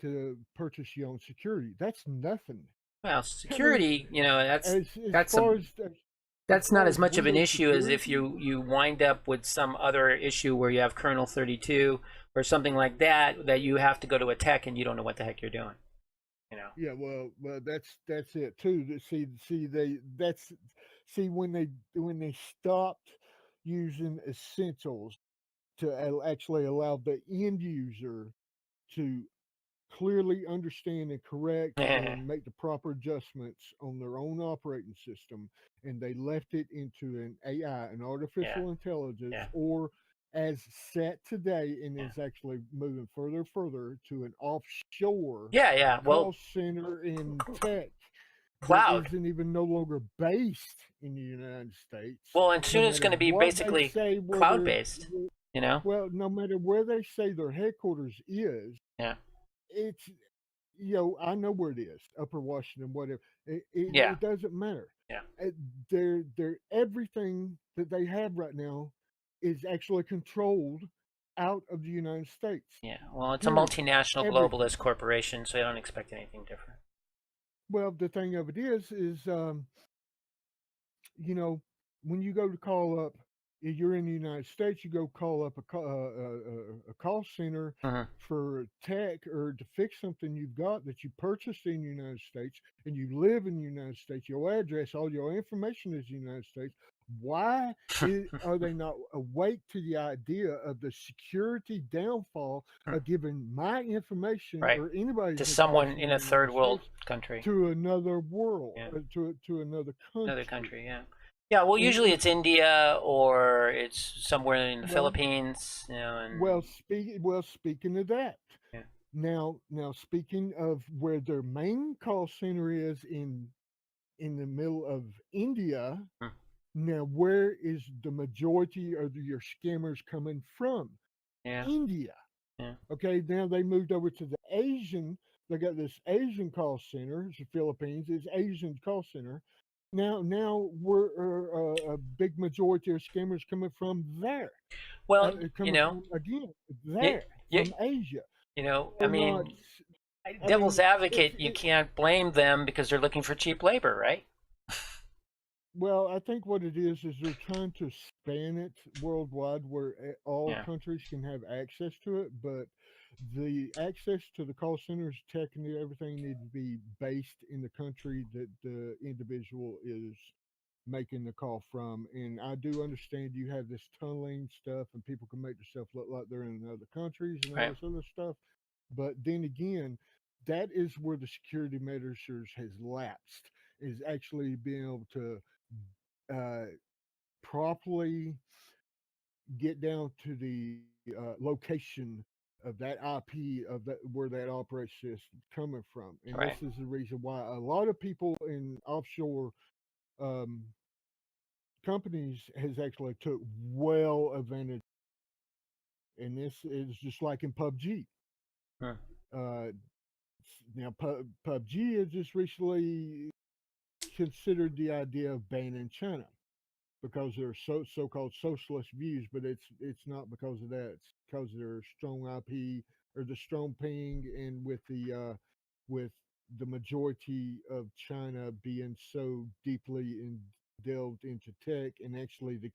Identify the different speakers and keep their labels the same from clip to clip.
Speaker 1: to purchase your own security. That's nothing.
Speaker 2: Well,
Speaker 1: I mean,
Speaker 2: security, you know,
Speaker 1: as
Speaker 2: that's a
Speaker 1: far as
Speaker 2: that's not
Speaker 1: far
Speaker 2: as
Speaker 1: as
Speaker 2: much of an
Speaker 1: Windows
Speaker 2: issue as if
Speaker 1: security,
Speaker 2: you wind up with some other issue where you have kernel 32 or something like that that you have to go to a tech and you don't know what the heck you're doing, you know.
Speaker 1: yeah, well, that's it too. See, when they stopped using essentials to actually allow the end user to clearly understand and correct and make the proper adjustments on their own operating system, and they left it into an AI, an
Speaker 2: Yeah,
Speaker 1: artificial intelligence,
Speaker 2: yeah,
Speaker 1: or as set today and
Speaker 2: yeah.
Speaker 1: is actually moving further and further to an offshore
Speaker 2: Yeah, yeah. Well,
Speaker 1: call center in tech that
Speaker 2: cloud.
Speaker 1: isn't even no longer based in the United States,
Speaker 2: Well, and
Speaker 1: no
Speaker 2: soon it's
Speaker 1: matter
Speaker 2: going to be
Speaker 1: what they
Speaker 2: basically
Speaker 1: say where
Speaker 2: cloud
Speaker 1: they're
Speaker 2: based, you know?
Speaker 1: well, no matter where they say their headquarters is,
Speaker 2: Yeah.
Speaker 1: it's I know where it is, Upper Washington, whatever.
Speaker 2: Yeah.
Speaker 1: It doesn't matter.
Speaker 2: Yeah.
Speaker 1: Uh, they're everything that they have right now is actually controlled out of the United States.
Speaker 2: Yeah. Well, it's a
Speaker 1: Period.
Speaker 2: multinational
Speaker 1: Everything.
Speaker 2: globalist corporation, so I don't expect anything different.
Speaker 1: Well, the thing of it is you know, when you go to call up, if you're in the United States, you go call up a call center
Speaker 2: Hmm.
Speaker 1: for tech or to fix something you've got that you purchased in the United States and you live in the United States, your address, all your information is the United States. Why are they not awake to the idea of the security downfall of giving my information
Speaker 2: Right.
Speaker 1: or
Speaker 2: To
Speaker 1: anybody's
Speaker 2: someone
Speaker 1: information
Speaker 2: in
Speaker 1: in
Speaker 2: a
Speaker 1: the
Speaker 2: third
Speaker 1: United
Speaker 2: world
Speaker 1: States
Speaker 2: country.
Speaker 1: to another world,
Speaker 2: Yeah.
Speaker 1: to another
Speaker 2: Another
Speaker 1: country?
Speaker 2: country. Yeah. Yeah. Well, usually
Speaker 1: And
Speaker 2: it's India or it's somewhere in the
Speaker 1: well,
Speaker 2: Philippines, you know, and
Speaker 1: speaking of that,
Speaker 2: yeah.
Speaker 1: now speaking of where their main call center is in the middle of India,
Speaker 2: Hmm.
Speaker 1: now where is the majority of your scammers coming from?
Speaker 2: Yeah.
Speaker 1: India.
Speaker 2: Yeah.
Speaker 1: Okay, now they moved over to the Asian. They got this Asian call center. It's the Philippines. It's Asian call center. Now we're a big majority of scammers coming from there.
Speaker 2: Well, you
Speaker 1: Coming
Speaker 2: know,
Speaker 1: from again
Speaker 2: you,
Speaker 1: there
Speaker 2: you,
Speaker 1: from Asia.
Speaker 2: I
Speaker 1: They're not.
Speaker 2: mean,
Speaker 1: I
Speaker 2: devil's
Speaker 1: mean,
Speaker 2: advocate, you can't blame them because they're looking for cheap labor, right?
Speaker 1: well, I think what it is they're trying to span it worldwide where all
Speaker 2: Yeah.
Speaker 1: countries can have access to it, but the access to the call centers, tech, and everything need to be based in the country that the individual is making the call from. And I do understand you have this tunneling stuff, and people can make themselves look like they're in other countries and all
Speaker 2: Right.
Speaker 1: this other stuff. But then again, that is where the security measures has lapsed. Is actually being able to uh, properly get down to the location of that IP of that where that operation system coming from, and this
Speaker 2: Right.
Speaker 1: is the reason why a lot of people in offshore um, companies has actually took well advantage. And this is just like in PUBG.
Speaker 2: Hmm.
Speaker 1: Uh, now, PUBG has just recently considered the idea of banning China because they're so-called socialist views, but it's not because of that. It's because of their strong IP or the strong ping, and with the majority of China being so deeply delved into tech, and actually the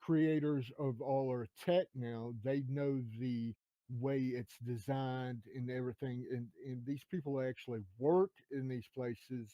Speaker 1: creators of all our tech now, they know the way it's designed and everything, and these people actually work in these places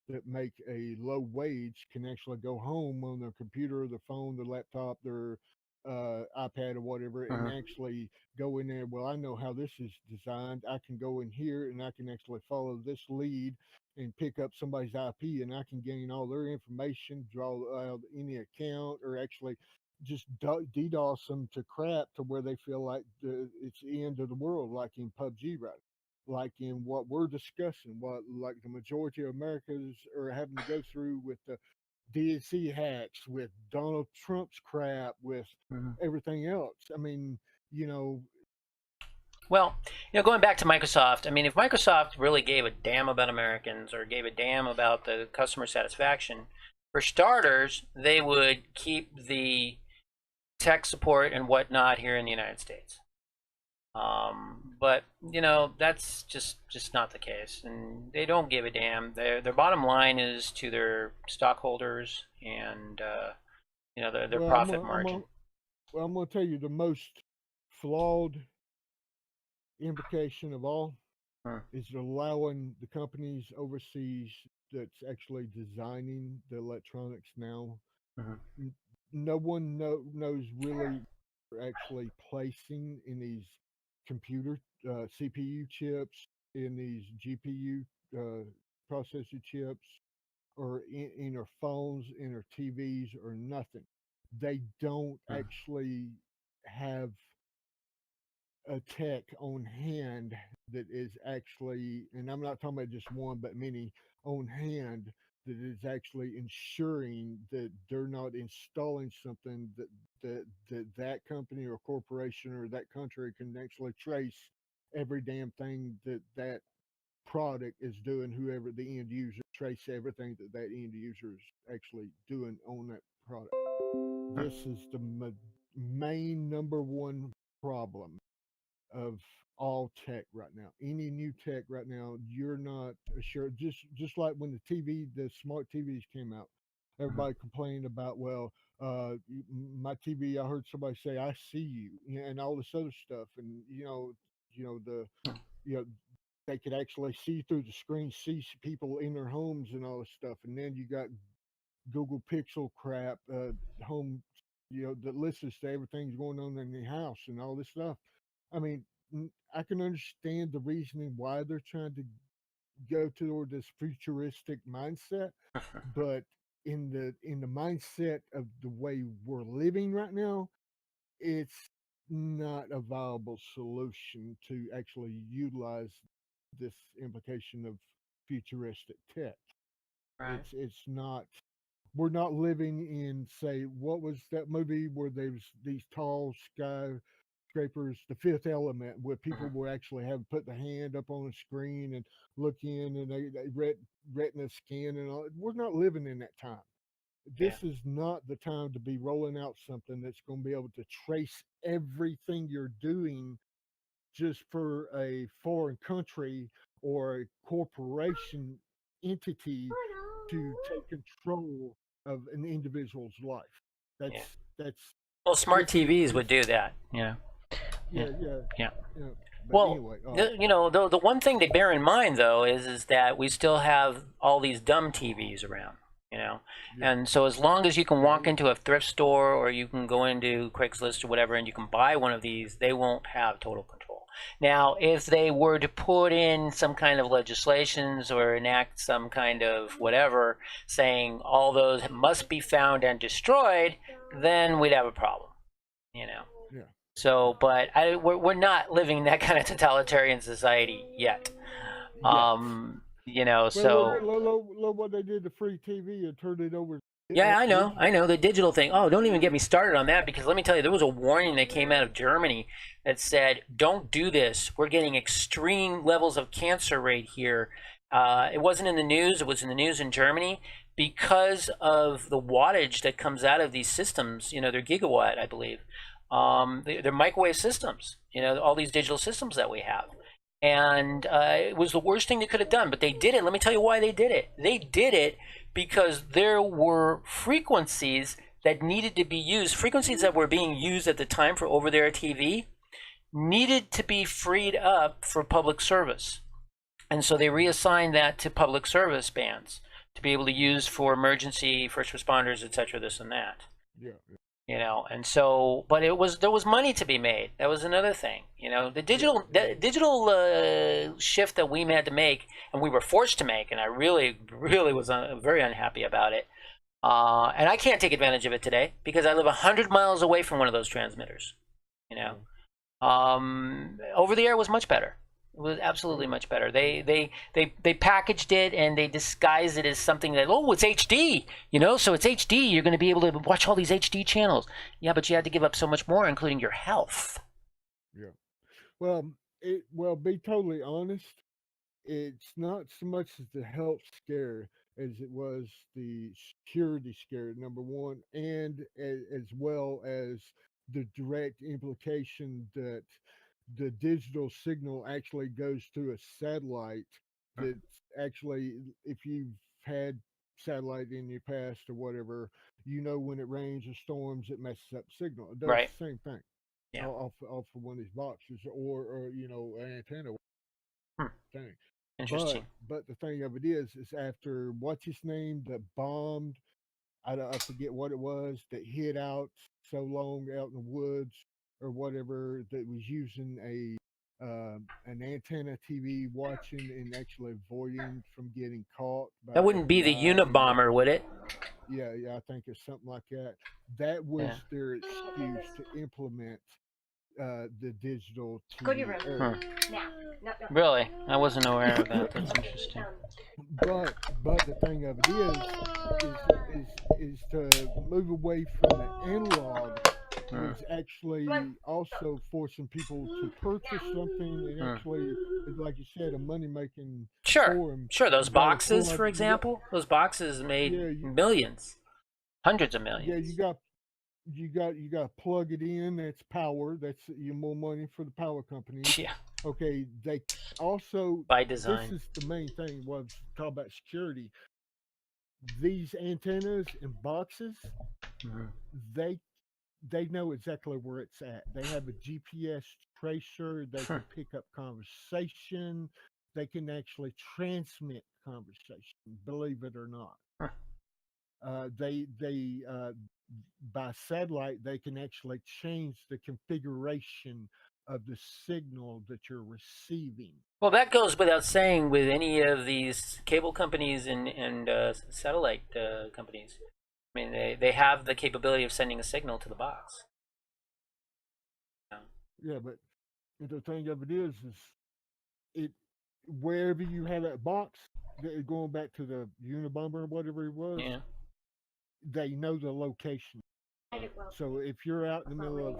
Speaker 1: that make a low wage can actually go home on their computer, their phone, their laptop, their iPad or whatever, and
Speaker 2: Hmm.
Speaker 1: actually go in there. Well, I know how this is designed. I can go in here and I can actually follow this lead and pick up somebody's IP, and I can gain all their information, draw out any account, or actually just DDoS them to crap to where they feel like it's the end of the world, like in PUBG, right? Like in what we're discussing, what like the majority of Americans are having to go through with the DNC hacks, with Donald Trump's crap, with
Speaker 2: Hmm.
Speaker 1: everything else. I mean, you know,
Speaker 2: Well, going back to Microsoft, I mean, if Microsoft really gave a damn about Americans or gave a damn about the customer satisfaction, for starters, they would keep the tech support and whatnot here in the United States. But that's just not the case, and they don't give a damn. Their bottom line is to their stockholders and their
Speaker 1: Well, I'm
Speaker 2: profit
Speaker 1: gonna, I'm gonna,
Speaker 2: margin.
Speaker 1: well, I'm gonna tell you the most flawed implication of all
Speaker 2: Hmm.
Speaker 1: is allowing the companies overseas that's actually designing the electronics now.
Speaker 2: Hmm.
Speaker 1: n- no one knows really what they're actually placing in these computer CPU chips, in these GPU processor chips, or in our phones, in our TVs, or nothing. They don't actually have a tech on hand that is actually, and I'm not talking about just one, but many on hand that is actually ensuring that they're not installing something that company or corporation or that country can actually trace every damn thing that product is doing. Whoever the end user trace everything that end user is actually doing on that product. This is the main number one problem of all tech right now. Any new tech right now, you're not sure. Just like when the smart TVs came out, everybody complained about, well, my TV. I heard somebody say, "I see you," and all this other stuff, and you know they could actually see through the screen, see people in their homes and all this stuff, and then you got Google Pixel crap, home, that listens to everything's going on in the house and all this stuff. I mean, I can understand the reasoning why they're trying to go toward this futuristic mindset, but in the mindset of the way we're living right now, it's not a viable solution to actually utilize this implication of futuristic tech.
Speaker 2: Right.
Speaker 1: It's not. We're not living in, say, what was that movie where there's these tall skyscrapers, The Fifth Element, where people
Speaker 2: Hmm.
Speaker 1: were actually have put the hand up on the screen and look in, and they retina scan and all. We're not living in that time.
Speaker 2: Yeah.
Speaker 1: This is not the time to be rolling out something that's going to be able to trace everything you're doing just for a foreign country or a corporation entity to take control of an individual's life. That's
Speaker 2: Yeah.
Speaker 1: that's
Speaker 2: Well, smart
Speaker 1: this is
Speaker 2: TVs
Speaker 1: this
Speaker 2: would do that. Yeah.
Speaker 1: yeah, yeah,
Speaker 2: Yeah.
Speaker 1: yeah. But
Speaker 2: Well,
Speaker 1: anyway,
Speaker 2: the one thing to bear in mind though is that we still have all these dumb TVs around, you know,
Speaker 1: yeah,
Speaker 2: and so as long as you can
Speaker 1: oh
Speaker 2: walk
Speaker 1: yeah,
Speaker 2: into a thrift store or you can go into Craigslist or whatever and you can buy one of these, they won't have total control. Now, if they were to put in some kind of legislations or enact some kind of whatever saying all those must be found and destroyed, then we'd have a problem, you know.
Speaker 1: yeah,
Speaker 2: So,
Speaker 1: yeah.
Speaker 2: but we're not living in that kind of totalitarian society yet.
Speaker 1: Yet. Well,
Speaker 2: So
Speaker 1: look what they did to free TV and turned it over
Speaker 2: yeah,
Speaker 1: all
Speaker 2: I
Speaker 1: digital.
Speaker 2: know the digital thing. Oh, don't even get me started on that because let me tell you, there was a warning that came out of Germany that said, "Don't do this. We're getting extreme levels of cancer rate here." It wasn't in the news; it was in the news in Germany because of the wattage that comes out of these systems. They're gigawatt, I believe. They're microwave systems. All these digital systems that we have. And it was the worst thing they could have done, but they did it. Let me tell you why they did it. They did it because there were frequencies that needed to be used, frequencies that were being used at the time for over the air TV, needed to be freed up for public service. And so they reassigned that to public service bands to be able to use for emergency, first responders, etc., this and that.
Speaker 1: Yeah,
Speaker 2: And so, but there was money to be made. That was another thing. The
Speaker 1: yeah,
Speaker 2: digital shift that we had to make, and we were forced to make, and I really, really was very unhappy about it. And I can't take advantage of it today because I live 100 miles away from one of those transmitters. You
Speaker 1: yeah.
Speaker 2: know, Over the air was much better. It was
Speaker 1: Oh
Speaker 2: absolutely
Speaker 1: yeah.
Speaker 2: much better. They packaged it and they disguised it as something that, oh, it's HD, so it's HD. You're going to be able to watch all these HD channels. Yeah, but you had to give up so much more, including your health.
Speaker 1: Yeah. Be totally honest. It's not so much as the health scare as it was the security scare, number one, and as well as the direct implication that the digital signal actually goes to a satellite that's actually, if you've had satellite in your past or whatever, when it rains or storms, it messes up signal. It does
Speaker 2: Right.
Speaker 1: the same thing
Speaker 2: Yeah.
Speaker 1: off of one of these boxes or an antenna
Speaker 2: Hmm.
Speaker 1: thing.
Speaker 2: Interesting.
Speaker 1: But the thing of it is after what's his name that bombed, I forget what it was, that hid out so long out in the woods or whatever, that was using an antenna TV watching and actually avoiding from getting caught by
Speaker 2: That wouldn't be the
Speaker 1: FBI.
Speaker 2: Unabomber, would it?
Speaker 1: Yeah, I think it's something like that. That was
Speaker 2: Yeah.
Speaker 1: their excuse to implement the digital
Speaker 3: Go to your
Speaker 1: TV
Speaker 3: room.
Speaker 1: era.
Speaker 3: Now. No, no.
Speaker 2: Really? I wasn't aware of that. That's interesting.
Speaker 1: But the thing of it is to move away from the analog was actually also forcing people to purchase something and actually, like you said, a money making
Speaker 2: Sure.
Speaker 1: forum.
Speaker 2: Sure. Those
Speaker 1: You gotta pull
Speaker 2: boxes,
Speaker 1: up-
Speaker 2: for example, those boxes made
Speaker 1: Yeah,
Speaker 2: millions, hundreds of
Speaker 1: yeah,
Speaker 2: millions.
Speaker 1: you got to plug it in. That's power. That's more money for the power companies.
Speaker 2: Yeah.
Speaker 1: Okay, they also,
Speaker 2: By
Speaker 1: this
Speaker 2: design.
Speaker 1: is the main thing was talk about security. These antennas and boxes,
Speaker 2: Mhm.
Speaker 1: they they know exactly where it's at. They have a GPS tracer. They can pick up conversation. They can actually transmit conversation. Believe it or not,
Speaker 2: Huh.
Speaker 1: they by satellite they can actually change the configuration of the signal that you're receiving.
Speaker 2: Well, that goes without saying with any of these cable companies and satellite companies. I mean, they have the capability of sending a signal to the box. Yeah.
Speaker 1: Yeah, but the thing of it is it wherever you have that box, going back to the Unabomber or whatever it was,
Speaker 2: Yeah.
Speaker 1: they know the location.
Speaker 3: Hide it well.
Speaker 1: So if you're out in the middle of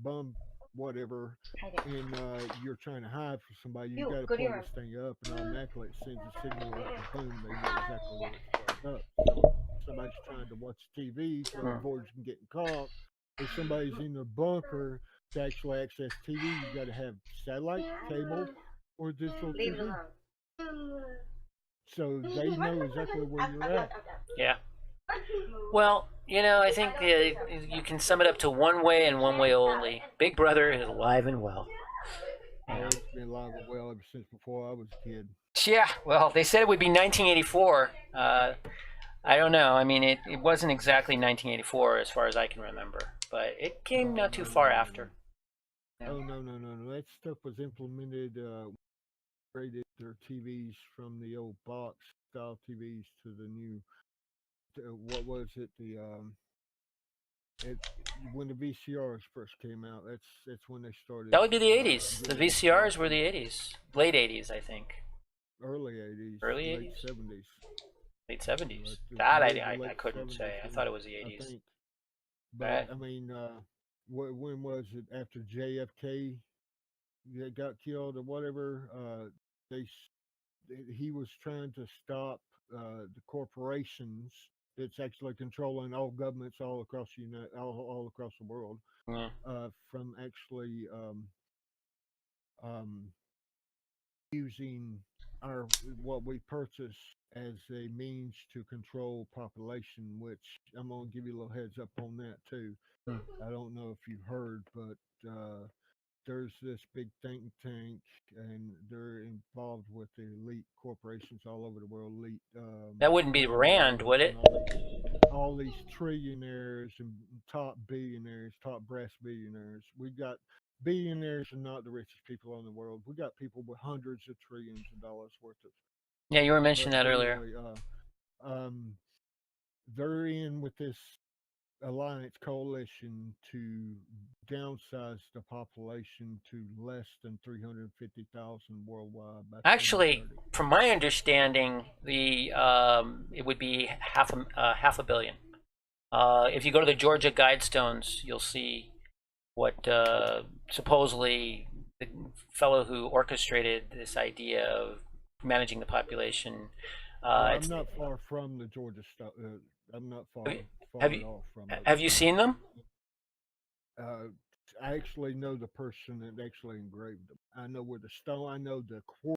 Speaker 1: bum whatever
Speaker 3: Hide it.
Speaker 1: and you're trying to hide from somebody, you
Speaker 3: You,
Speaker 1: got to
Speaker 3: go to
Speaker 1: plug
Speaker 3: your
Speaker 1: this thing up and automatically it sends a signal up and boom, they know exactly where it's plugged up. So if somebody's trying to watch TV to avoid from getting caught, if somebody's in the bunker to actually access TV, you got to have satellite, cable, or digital
Speaker 3: Leave it
Speaker 1: TV.
Speaker 3: alone.
Speaker 1: So they know exactly where you're at.
Speaker 2: Yeah. Well, I think you can sum it up to one way and one way only. Big Brother is alive and well.
Speaker 1: Oh, it's been alive and well ever since before I was a kid.
Speaker 2: Yeah, well, they said it would be 1984. I don't know. I mean, it wasn't exactly 1984 as far as I can remember, but it came not too far after.
Speaker 1: Oh, no. That stuff was implemented, upgraded their TVs from the old box style TVs to the new, what was it? When the VCRs first came out, that's when they started.
Speaker 2: That would be the 80s. The VCRs were the 80s. Late 80s, I think.
Speaker 1: Early 80s.
Speaker 2: Early
Speaker 1: late
Speaker 2: 80s?
Speaker 1: 70s.
Speaker 2: Late 70s.
Speaker 1: Like,
Speaker 2: That
Speaker 1: late-
Speaker 2: I
Speaker 1: late
Speaker 2: couldn't say. I
Speaker 1: 70s,
Speaker 2: thought it was the
Speaker 1: I
Speaker 2: 80s.
Speaker 1: think. But
Speaker 2: Right.
Speaker 1: I mean, when was it after JFK got killed or whatever? He was trying to stop the corporations that's actually controlling all governments all across all across the world
Speaker 2: Yeah.
Speaker 1: from actually um, using what we purchase as a means to control population. Which I'm gonna give you a little heads up on that too.
Speaker 2: Hmm.
Speaker 1: I don't know if you've heard, but there's this big think tank, and they're involved with the elite corporations all over the world. Elite.
Speaker 2: That wouldn't be Rand, would it?
Speaker 1: All these trillionaires and top billionaires, top brass billionaires. We got billionaires are not the richest people in the world. We got people with hundreds of trillions of dollars worth of.
Speaker 2: Yeah, you were mentioning that earlier.
Speaker 1: Anyway, they're in with this alliance coalition to downsize the population to less than 350,000 worldwide. By
Speaker 2: Actually,
Speaker 1: 2030.
Speaker 2: from my understanding, it would be half a billion. If you go to the Georgia Guidestones, you'll see what supposedly the fellow who orchestrated this idea of managing the population.
Speaker 1: I'm not far from the Georgia stuff. I'm not far
Speaker 2: Have
Speaker 1: at
Speaker 2: you-
Speaker 1: all from it.
Speaker 2: Have you seen them?
Speaker 1: I actually know the person that actually engraved them. I know where the stone. I know the quartz